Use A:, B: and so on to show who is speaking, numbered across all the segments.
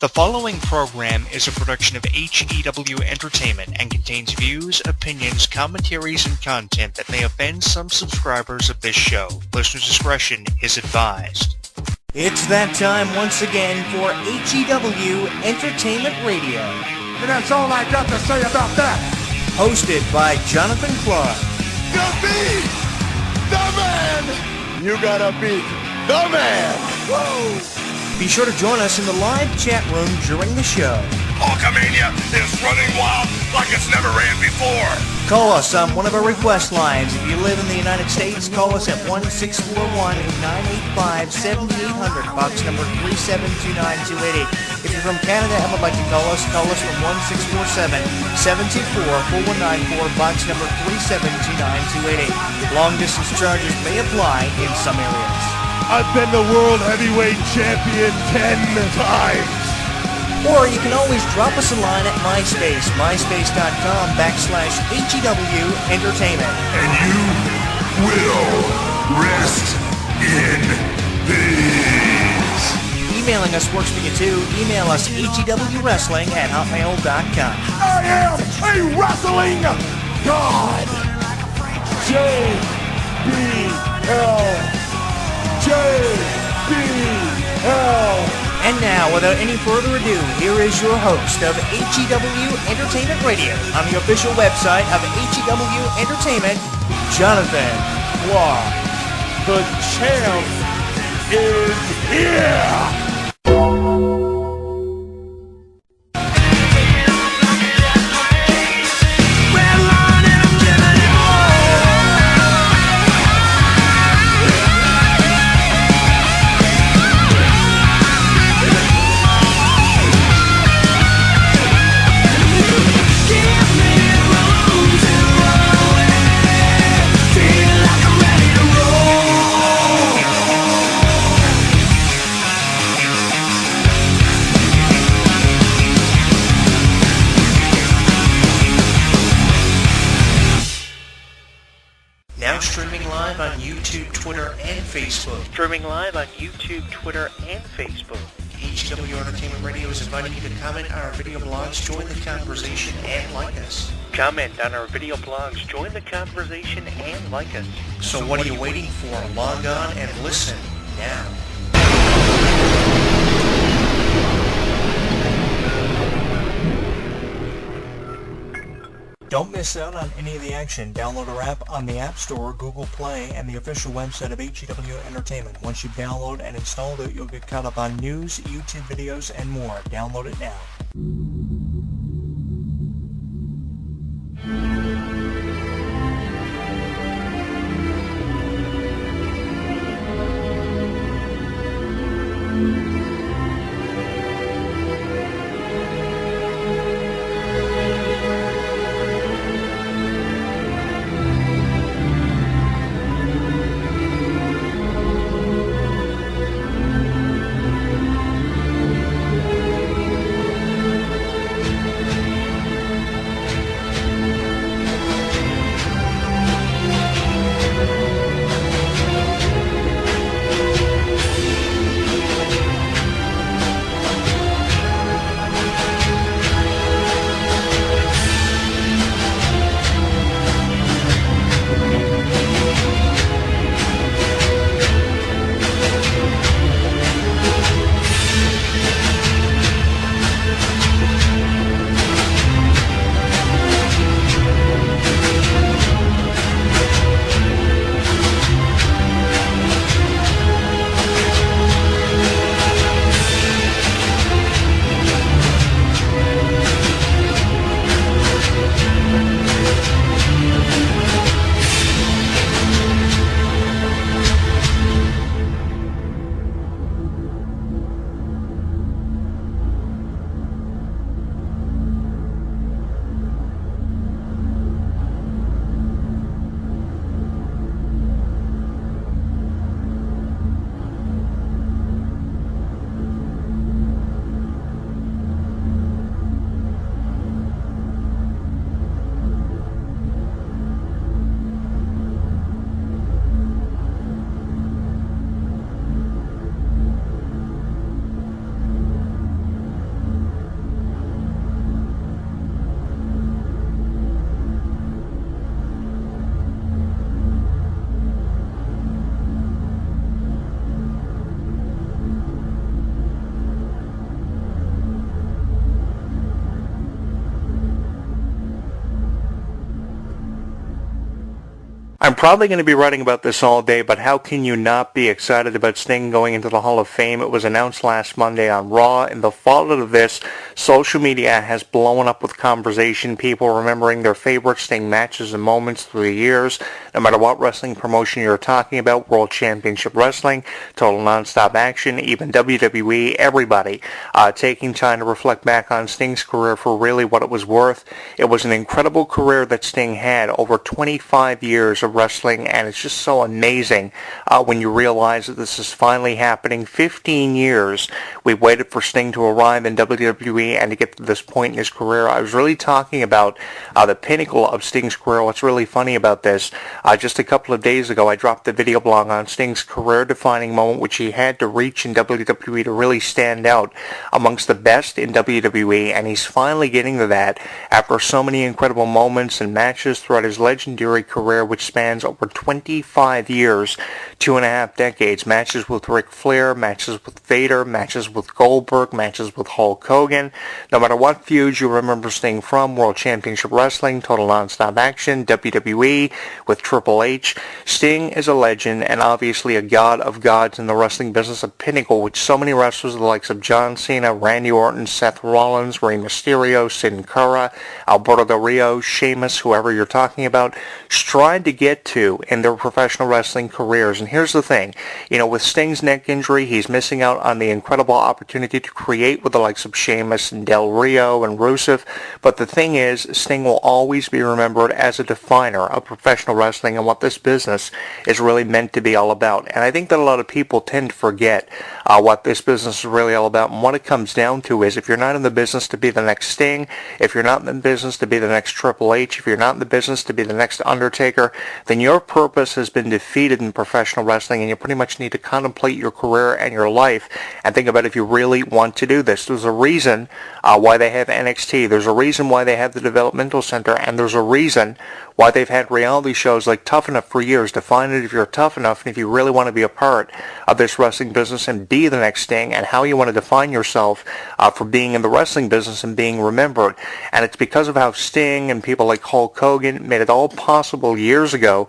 A: The following program is a production of HEW Entertainment and contains views, opinions, commentaries, and content that may offend some subscribers of this show. Listener discretion is advised.
B: It's that time once again for HEW Entertainment Radio.
C: And that's all I got to say about that.
B: Hosted by Jonathan Clarke.
C: You beat the man! You gotta beat the man! Woo!
B: Be sure to join us in the live chat room during the show.
C: Hulkamania is running wild like it's never ran before.
B: Call us on one of our request lines. If you live in the United States, call us at 1-641-985-7800, box number 3729288. If you're from Canada and would like to call us from 1-647-724-4194, box number 3729288. Long distance charges may apply in some areas.
C: I've been the World Heavyweight Champion 10 times.
B: Or you can always drop us a line at MySpace, myspace.com/HEW Entertainment.
C: And you will rest in peace.
B: Emailing us works for you too. Email us hewwrestling@hotmail.com.
C: I am a wrestling god. JBL.
B: And now, without any further ado, here is your host of HEW Entertainment Radio on the official website of HEW Entertainment, Jonathan Clarke.
C: The champ is here.
B: Streaming live on YouTube, Twitter, and Facebook. HEW Entertainment Radio is inviting you to comment on our video blogs, join the conversation, and like us. So what are you waiting for? Log on and listen now. Don't miss out on any of the action. Download our app on the App Store, Google Play, and the official website of HEW Entertainment. Once you download and install it, you'll get caught up on news, YouTube videos, and more. Download it now.
A: I'm probably going to be writing about this all day, but how can you not be excited about Sting going into the Hall of Fame? It was announced last Monday on Raw. In the fallout of this, social media has blown up with conversation, people remembering their favorite Sting matches and moments through the years, no matter what wrestling promotion you're talking about, World Championship Wrestling, Total Nonstop Action, even WWE, everybody taking time to reflect back on Sting's career for really what it was worth. It was an incredible career that Sting had, over 25 years of wrestling, and it's just so amazing when you realize that this is finally happening. 15 years we've waited for Sting to arrive in WWE and to get to this point in his career. I was really talking about the pinnacle of Sting's career. What's really funny about this, just a couple of days ago I dropped the video blog on Sting's career-defining moment which he had to reach in WWE to really stand out amongst the best in WWE, and he's finally getting to that after so many incredible moments and matches throughout his legendary career, which spans over 25 years, 2.5 decades. Matches with Ric Flair, matches with Vader, matches with Goldberg, matches with Hulk Hogan. No matter what feuds you remember Sting from, World Championship Wrestling, Total Nonstop Action, WWE, with Triple H, Sting is a legend and obviously a god of gods in the wrestling business, a pinnacle which so many wrestlers, the likes of John Cena, Randy Orton, Seth Rollins, Rey Mysterio, Sin Cara, Alberto Del Rio, Sheamus, whoever you're talking about, strive to get to in their professional wrestling careers. And here's the thing, with Sting's neck injury, he's missing out on the incredible opportunity to create with the likes of Sheamus and Del Rio and Rusev. But the thing is, Sting will always be remembered as a definer of professional wrestling and what this business is really meant to be all about. And I think that a lot of people tend to forget what this business is really all about. And what it comes down to is, if you're not in the business to be the next Sting, if you're not in the business to be the next Triple H, if you're not in the business to be the next Undertaker, then your purpose has been defeated in professional wrestling, and you pretty much need to contemplate your career and your life and think about if you really want to do this. There's a reason why they have NXT. There's a reason why they have the developmental center, and there's a reason why they've had reality shows like Tough Enough for years to find out if you're tough enough and if you really want to be a part of this wrestling business and be the next Sting, and how you want to define yourself for being in the wrestling business and being remembered. And it's because of how Sting and people like Hulk Hogan made it all possible years ago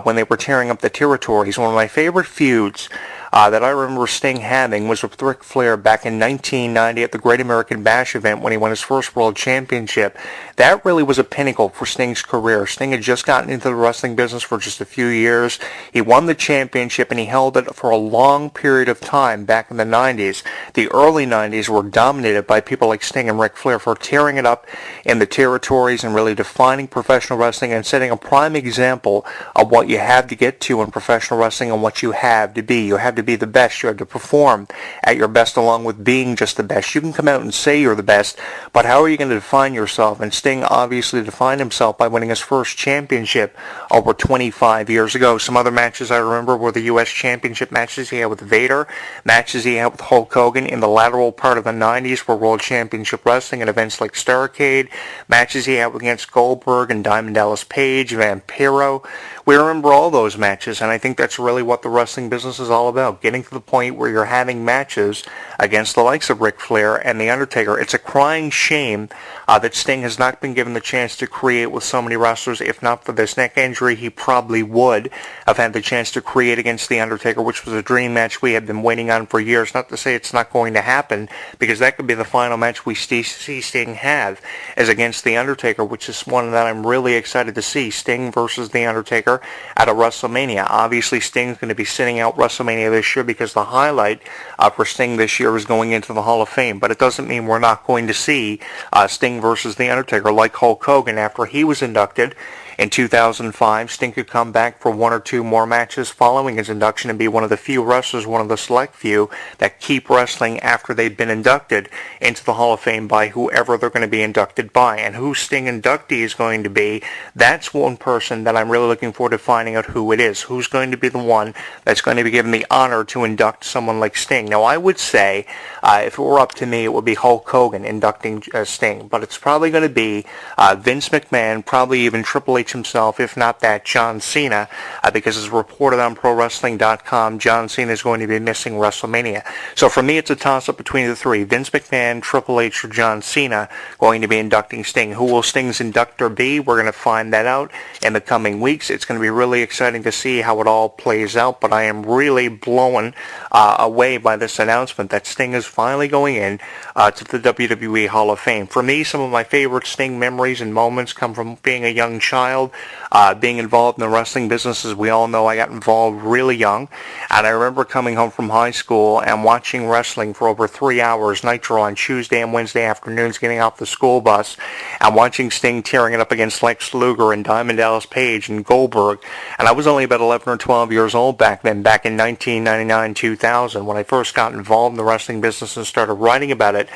A: when they were tearing up the territories. One of my favorite feuds that I remember Sting having was with Ric Flair back in 1990 at the Great American Bash event when he won his first World Championship. That really was a pinnacle for Sting's career. Sting had just gotten into the wrestling business for just a few years. He won the championship and he held it for a long period of time back in the 90s. The early 90s were dominated by people like Sting and Ric Flair for tearing it up in the territories and really defining professional wrestling and setting a prime example of what you have to get to in professional wrestling and what you have to be. You have to be the best. You have to perform at your best along with being just the best. You can come out and say you're the best, but how are you going to define yourself? And Sting obviously defined himself by winning his first championship over 25 years ago. Some other matches I remember were the U.S. Championship matches he had with Vader, matches he had with Hulk Hogan in the lateral part of the 90s for World Championship Wrestling and events like Starrcade, matches he had against Goldberg and Diamond Dallas Page, Vampiro. We remember all those matches, and I think that's really what the wrestling business is all about, getting to the point where you're having matches against the likes of Ric Flair and The Undertaker. It's a crying shame that Sting has not been given the chance to create with so many wrestlers. If not for this neck injury, he probably would have had the chance to create against The Undertaker, which was a dream match we had been waiting on for years. Not to say it's not going to happen, because that could be the final match we see Sting have, is against The Undertaker, which is one that I'm really excited to see, Sting versus The Undertaker at a WrestleMania. Obviously, Sting's going to be sitting out WrestleMania this year because the highlight for Sting this year is going into the Hall of Fame, but it doesn't mean we're not going to see Sting versus The Undertaker like Hulk Hogan after he was inducted. In 2005, Sting could come back for one or two more matches following his induction and be one of the few wrestlers, one of the select few, that keep wrestling after they've been inducted into the Hall of Fame by whoever they're going to be inducted by. And who Sting inductee is going to be, that's one person that I'm really looking forward to finding out who it is. Who's going to be the one that's going to be given the honor honor to induct someone like Sting. Now, I would say, if it were up to me, it would be Hulk Hogan inducting Sting, but it's probably going to be Vince McMahon, probably even Triple H himself, if not that, John Cena, because as reported on ProWrestling.com, John Cena is going to be missing WrestleMania. So for me, it's a toss-up between the three, Vince McMahon, Triple H, or John Cena, going to be inducting Sting. Who will Sting's inductor be? We're going to find that out in the coming weeks. It's going to be really exciting to see how it all plays out, but I am really blown away by this announcement that Sting is finally going in to the WWE Hall of Fame. For me, some of my favorite Sting memories and moments come from being a young child, being involved in the wrestling business. As we all know, I got involved really young, and I remember coming home from high school and watching wrestling for over 3 hours, Nitro on Tuesday and Wednesday afternoons, getting off the school bus, and watching Sting tearing it up against Lex Luger and Diamond Dallas Page and Goldberg. And I was only about 11 or 12 years old back then, back in 1999-2000, when I first got involved in the wrestling business and started writing about it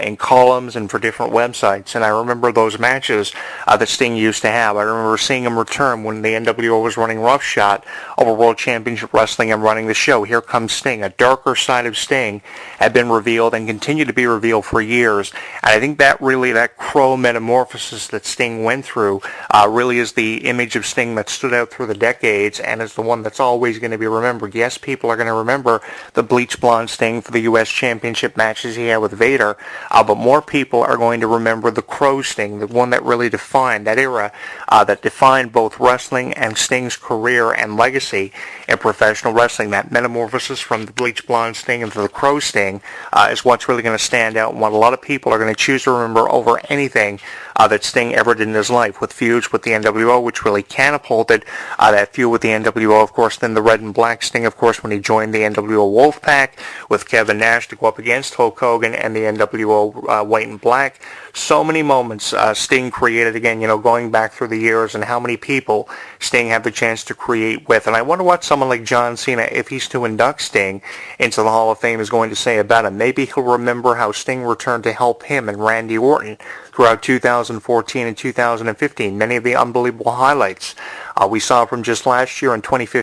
A: in columns and for different websites. And I remember those matches that Sting used to have. I remember seeing him return when the NWO was running roughshod over World Championship Wrestling and running the show. Here comes Sting. A darker side of Sting had been revealed and continued to be revealed for years. And I think that crow metamorphosis that Sting went through really is the image of Sting that stood out through the decades and is the one that's always going to be remembered. Yes, people are going to remember the bleach blonde Sting for the U.S. Championship matches he had with Vader, but more people are going to remember the crow Sting, the one that really defined that era, that defined both wrestling and Sting's career and legacy in professional wrestling. That metamorphosis from the bleach blonde Sting into the crow Sting is what's really going to stand out and what a lot of people are going to choose to remember over anything that Sting ever did in his life, with feuds with the NWO, which really catapulted that feud with the NWO, of course, then the red and black Sting, of course, when he joined the NWO Wolfpack with Kevin Nash to go up against Hulk Hogan and the NWO White and Black. So many moments Sting created, again, going back through the years, and how many people Sting had the chance to create with. And I wonder what someone like John Cena, if he's to induct Sting into the Hall of Fame, is going to say about him. Maybe he'll remember how Sting returned to help him and Randy Orton throughout 2014 and 2015. Many of the unbelievable highlights we saw from just last year in 2015.